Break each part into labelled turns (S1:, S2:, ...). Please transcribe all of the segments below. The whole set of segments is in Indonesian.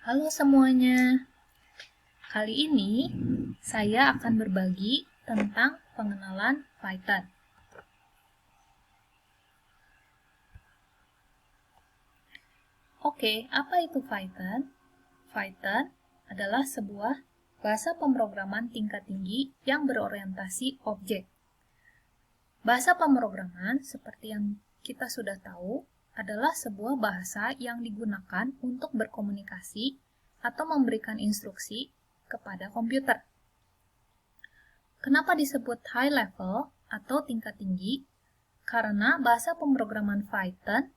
S1: Halo semuanya, kali ini saya akan berbagi tentang pengenalan Python. Oke, apa itu Python? Python adalah sebuah bahasa pemrograman tingkat tinggi yang berorientasi objek. Bahasa pemrograman, seperti yang kita sudah tahu, adalah sebuah bahasa yang digunakan untuk berkomunikasi atau memberikan instruksi kepada komputer. Kenapa disebut high level atau tingkat tinggi? Karena bahasa pemrograman Python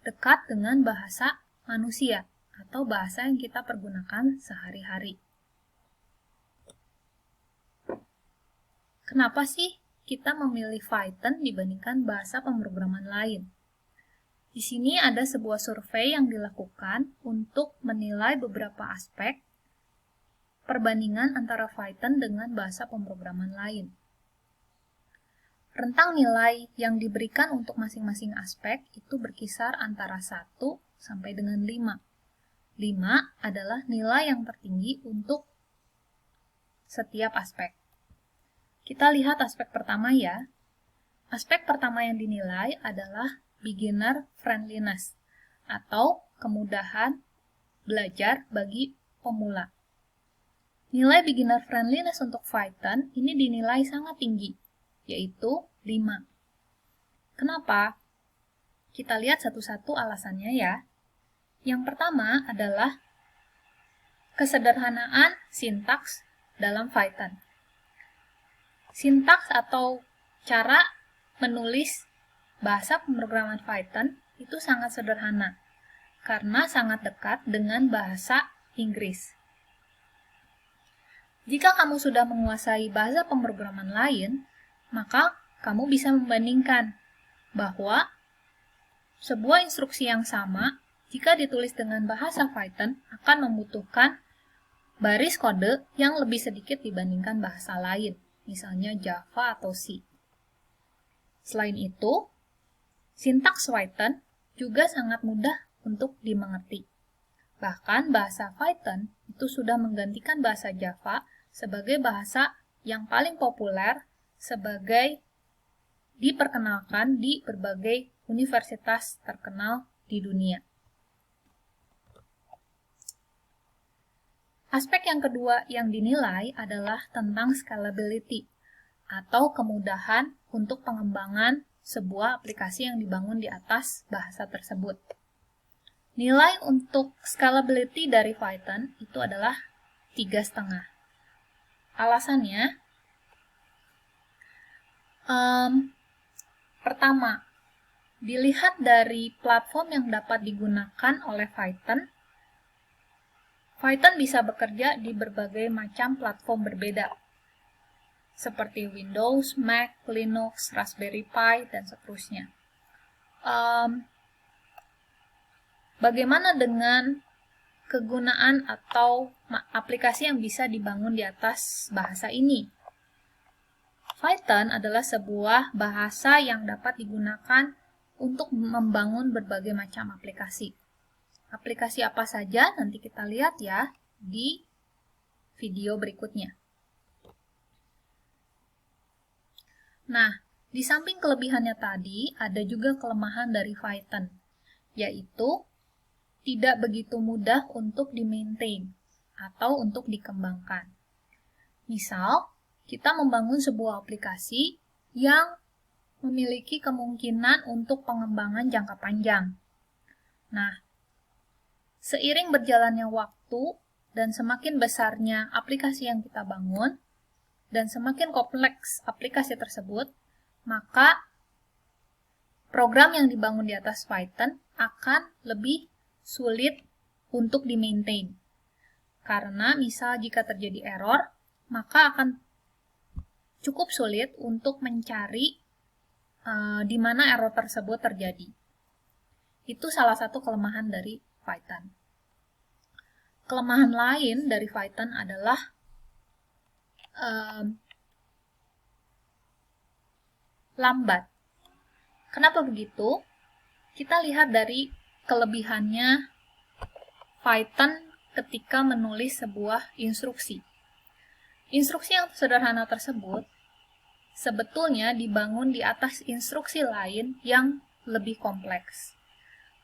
S1: dekat dengan bahasa manusia atau bahasa yang kita pergunakan sehari-hari. Kenapa sih kita memilih Python dibandingkan bahasa pemrograman lain? Di sini ada sebuah survei yang dilakukan untuk menilai beberapa aspek perbandingan antara Python dengan bahasa pemrograman lain. Rentang nilai yang diberikan untuk masing-masing aspek itu berkisar antara 1 sampai dengan 5. 5 adalah nilai yang tertinggi untuk setiap aspek. Kita lihat aspek pertama ya. Aspek pertama yang dinilai adalah beginner friendliness atau kemudahan belajar bagi pemula. Nilai beginner friendliness untuk Python ini dinilai sangat tinggi, yaitu 5. Kenapa? Kita lihat satu-satu alasannya ya. Yang pertama adalah kesederhanaan sintaks dalam Python. Sintaks atau cara menulis bahasa pemrograman Python itu sangat sederhana, karena sangat dekat dengan bahasa Inggris. Jika kamu sudah menguasai bahasa pemrograman lain, maka kamu bisa membandingkan bahwa sebuah instruksi yang sama, jika ditulis dengan bahasa Python, akan membutuhkan baris kode yang lebih sedikit dibandingkan bahasa lain, misalnya Java atau C. Selain itu, sintaks Python juga sangat mudah untuk dimengerti. Bahkan bahasa Python itu sudah menggantikan bahasa Java sebagai bahasa yang paling populer sebagai diperkenalkan di berbagai universitas terkenal di dunia. Aspek yang kedua yang dinilai adalah tentang scalability atau kemudahan untuk pengembangan sebuah aplikasi yang dibangun di atas bahasa tersebut. Nilai untuk scalability dari Python itu adalah 3,5. Alasannya, pertama, dilihat dari platform yang dapat digunakan oleh Python, Python bisa bekerja di berbagai macam platform berbeda, seperti Windows, Mac, Linux, Raspberry Pi, dan seterusnya. Bagaimana dengan kegunaan atau aplikasi yang bisa dibangun di atas bahasa ini? Python adalah sebuah bahasa yang dapat digunakan untuk membangun berbagai macam aplikasi. Aplikasi apa saja nanti kita lihat ya di video berikutnya. Nah, di samping kelebihannya tadi, ada juga kelemahan dari Python, yaitu tidak begitu mudah untuk di-maintain atau untuk dikembangkan. Misal, kita membangun sebuah aplikasi yang memiliki kemungkinan untuk pengembangan jangka panjang. Nah, seiring berjalannya waktu dan semakin besarnya aplikasi yang kita bangun, dan semakin kompleks aplikasi tersebut, maka program yang dibangun di atas Python akan lebih sulit untuk di-maintain. Karena misal jika terjadi error, maka akan cukup sulit untuk mencari di mana error tersebut terjadi. Itu salah satu kelemahan dari Python. Kelemahan lain dari Python adalah lambat. Kenapa begitu? Kita lihat dari kelebihannya Python ketika menulis sebuah instruksi. Instruksi yang sederhana tersebut sebetulnya dibangun di atas instruksi lain yang lebih kompleks.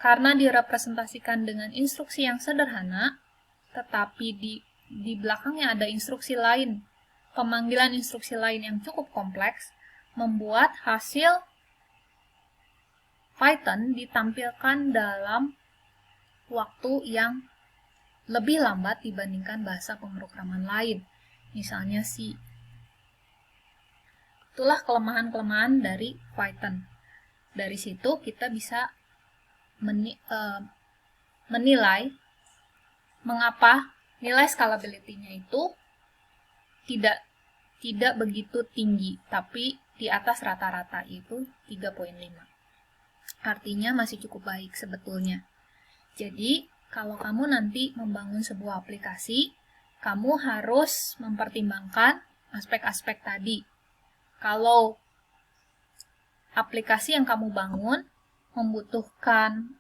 S1: Karena direpresentasikan dengan instruksi yang sederhana, tetapi di belakangnya ada instruksi lain, pemanggilan instruksi lain yang cukup kompleks, membuat hasil Python ditampilkan dalam waktu yang lebih lambat dibandingkan bahasa pemrograman lain, misalnya C. Itulah kelemahan-kelemahan dari Python. Dari situ kita bisa menilai mengapa nilai scalability-nya itu tidak begitu tinggi, tapi di atas rata-rata, itu 3.5. Artinya masih cukup baik sebetulnya. Jadi, kalau kamu nanti membangun sebuah aplikasi, kamu harus mempertimbangkan aspek-aspek tadi. Kalau aplikasi yang kamu bangun membutuhkan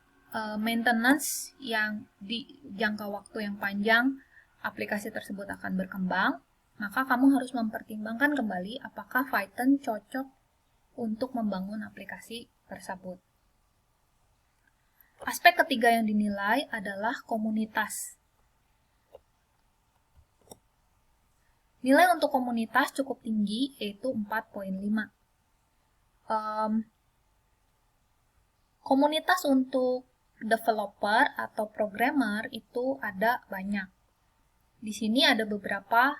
S1: maintenance yang di jangka waktu yang panjang, aplikasi tersebut akan berkembang, maka kamu harus mempertimbangkan kembali apakah Python cocok untuk membangun aplikasi tersebut. Aspek ketiga yang dinilai adalah komunitas. Nilai untuk komunitas cukup tinggi, yaitu 4.5. Komunitas untuk developer atau programmer itu ada banyak. Di sini ada beberapa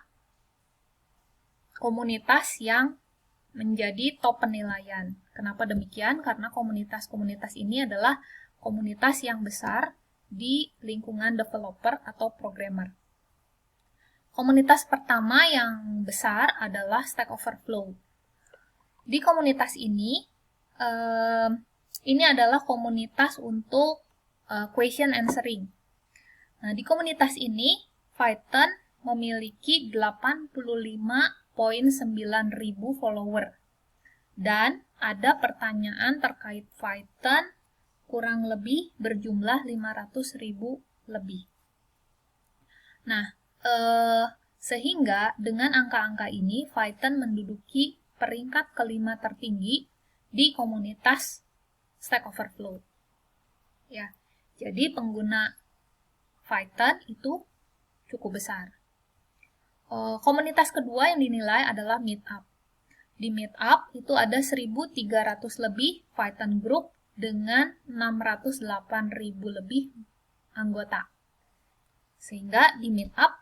S1: komunitas yang menjadi top penilaian. Kenapa demikian? Karena komunitas-komunitas ini adalah komunitas yang besar di lingkungan developer atau programmer. Komunitas pertama yang besar adalah Stack Overflow. Di komunitas ini adalah komunitas untuk question answering. Nah, di komunitas ini, Python memiliki 85.900 follower. Dan ada pertanyaan terkait Python kurang lebih berjumlah 500.000 lebih. Nah, sehingga dengan angka-angka ini, Python menduduki peringkat kelima tertinggi di komunitas Stack Overflow. Ya, jadi pengguna Python itu cukup besar. Komunitas kedua yang dinilai adalah Meetup. Di Meetup itu ada 1.300 lebih Python group dengan 608.000 lebih anggota. Sehingga di Meetup,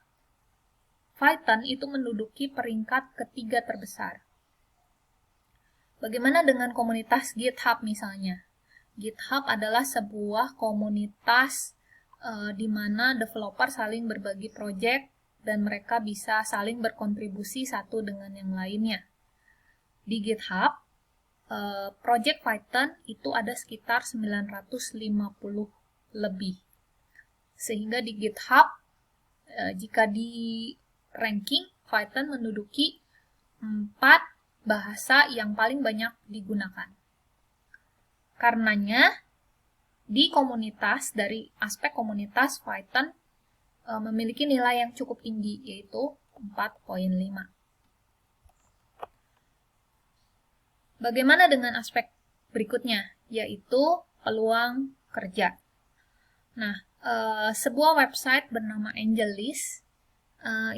S1: Python itu menduduki peringkat ketiga terbesar. Bagaimana dengan komunitas GitHub misalnya? GitHub adalah sebuah komunitas di mana developer saling berbagi proyek dan mereka bisa saling berkontribusi satu dengan yang lainnya. Di GitHub, proyek Python itu ada sekitar 950 lebih. Sehingga di GitHub, jika di ranking, Python menduduki 4 bahasa yang paling banyak digunakan. Karenanya, di komunitas, dari aspek komunitas, Python memiliki nilai yang cukup tinggi, yaitu 4.5. Bagaimana dengan aspek berikutnya, yaitu peluang kerja. Nah, sebuah website bernama AngelList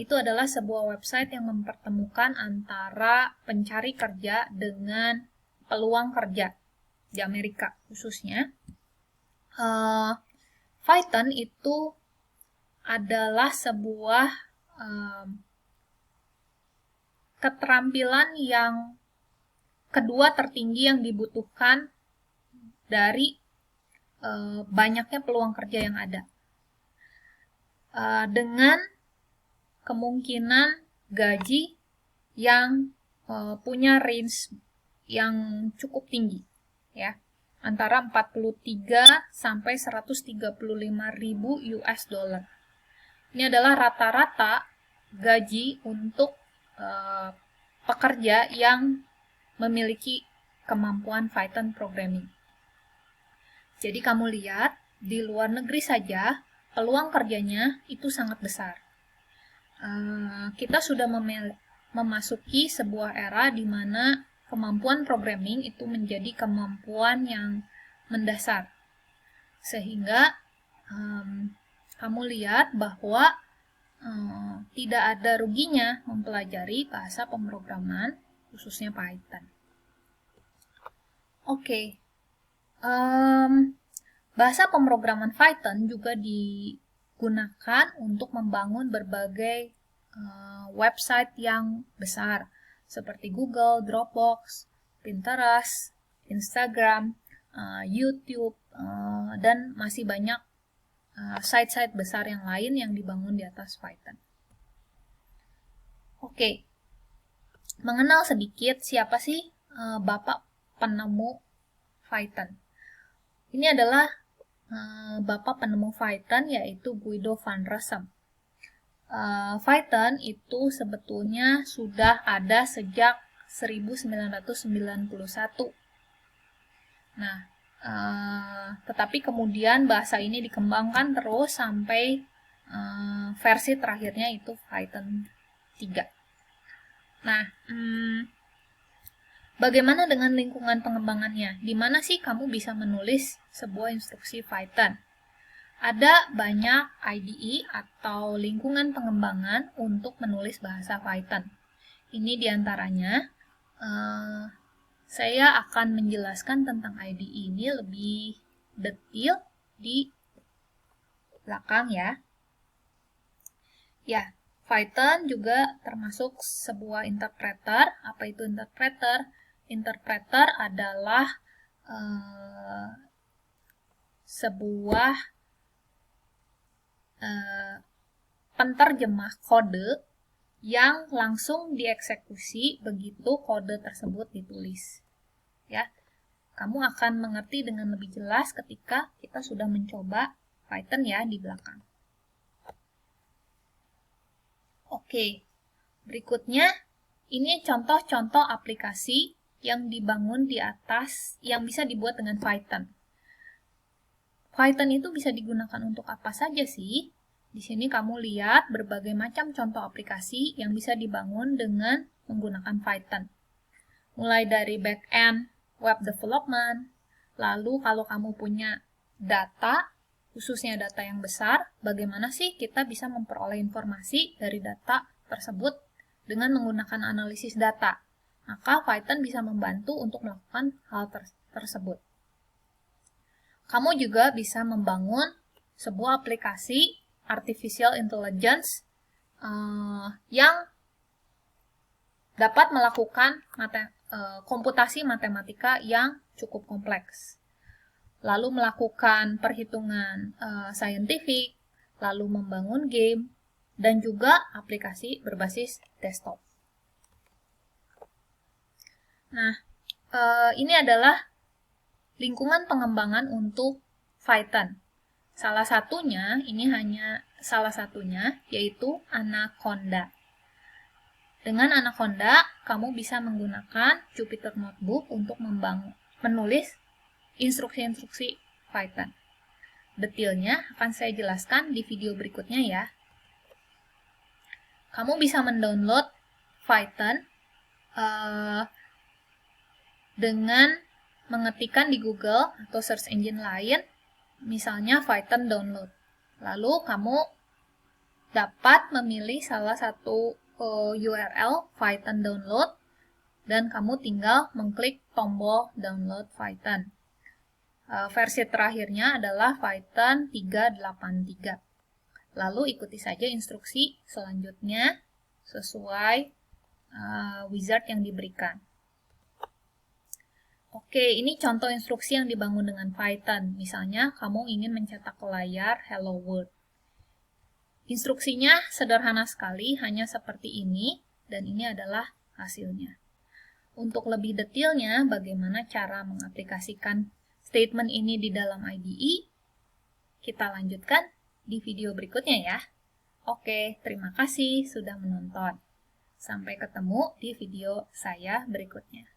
S1: itu adalah sebuah website yang mempertemukan antara pencari kerja dengan peluang kerja di Amerika khususnya. Python itu adalah sebuah keterampilan yang kedua tertinggi yang dibutuhkan dari banyaknya peluang kerja yang ada. Dengan kemungkinan gaji yang punya range yang cukup tinggi, ya, antara 43 sampai 135.000 US dollar. Ini adalah rata-rata gaji untuk pekerja yang memiliki kemampuan Python programming. Jadi kamu lihat, di luar negeri saja peluang kerjanya itu sangat besar. Kita sudah memasuki sebuah era di mana kemampuan programming itu menjadi kemampuan yang mendasar. Sehingga kamu lihat bahwa tidak ada ruginya mempelajari bahasa pemrograman, khususnya Python. Oke. Bahasa pemrograman Python juga digunakan untuk membangun berbagai website yang besar, seperti Google, Dropbox, Pinterest, Instagram, YouTube, dan masih banyak site-site besar yang lain yang dibangun di atas Python. Oke, mengenal sedikit siapa sih Bapak penemu Python. Ini adalah Bapak penemu Python, yaitu Guido van Rossum. Python itu sebetulnya sudah ada sejak 1991. Nah, tetapi kemudian bahasa ini dikembangkan terus sampai versi terakhirnya itu Python 3. Nah, bagaimana dengan lingkungan pengembangannya? Di mana sih kamu bisa menulis sebuah instruksi Python? Ada banyak IDE atau lingkungan pengembangan untuk menulis bahasa Python. Ini diantaranya, saya akan menjelaskan tentang IDE ini lebih detail di belakang ya. Ya, Python juga termasuk sebuah interpreter. Apa itu interpreter? Interpreter adalah sebuah penterjemah kode yang langsung dieksekusi begitu kode tersebut ditulis. Ya, kamu akan mengerti dengan lebih jelas ketika kita sudah mencoba Python ya di belakang. Oke, berikutnya ini contoh-contoh aplikasi yang dibangun di atas, yang bisa dibuat dengan Python. Python itu bisa digunakan untuk apa saja sih? Di sini kamu lihat berbagai macam contoh aplikasi yang bisa dibangun dengan menggunakan Python. Mulai dari back-end, web development, lalu kalau kamu punya data, khususnya data yang besar, bagaimana sih kita bisa memperoleh informasi dari data tersebut dengan menggunakan analisis data? Maka Python bisa membantu untuk melakukan hal tersebut. Kamu juga bisa membangun sebuah aplikasi artificial intelligence yang dapat melakukan komputasi matematika yang cukup kompleks. Lalu melakukan perhitungan saintifik, lalu membangun game, dan juga aplikasi berbasis desktop. Nah, ini adalah lingkungan pengembangan untuk Python. Salah satunya, ini hanya salah satunya, yaitu Anaconda. Dengan Anaconda, kamu bisa menggunakan Jupyter Notebook untuk menulis instruksi-instruksi Python. Detailnya akan saya jelaskan di video berikutnya ya. Kamu bisa mendownload Python dengan mengetikkan di Google atau search engine lain, misalnya Python download. Lalu kamu dapat memilih salah satu URL Python download dan kamu tinggal mengklik tombol download Python. Versi terakhirnya adalah Python 3.8.3. Lalu ikuti saja instruksi selanjutnya sesuai wizard yang diberikan. Oke, ini contoh instruksi yang dibangun dengan Python. Misalnya, kamu ingin mencetak ke layar Hello World. Instruksinya sederhana sekali, hanya seperti ini, dan ini adalah hasilnya. Untuk lebih detailnya, bagaimana cara mengaplikasikan statement ini di dalam IDE, kita lanjutkan di video berikutnya ya. Oke, terima kasih sudah menonton. Sampai ketemu di video saya berikutnya.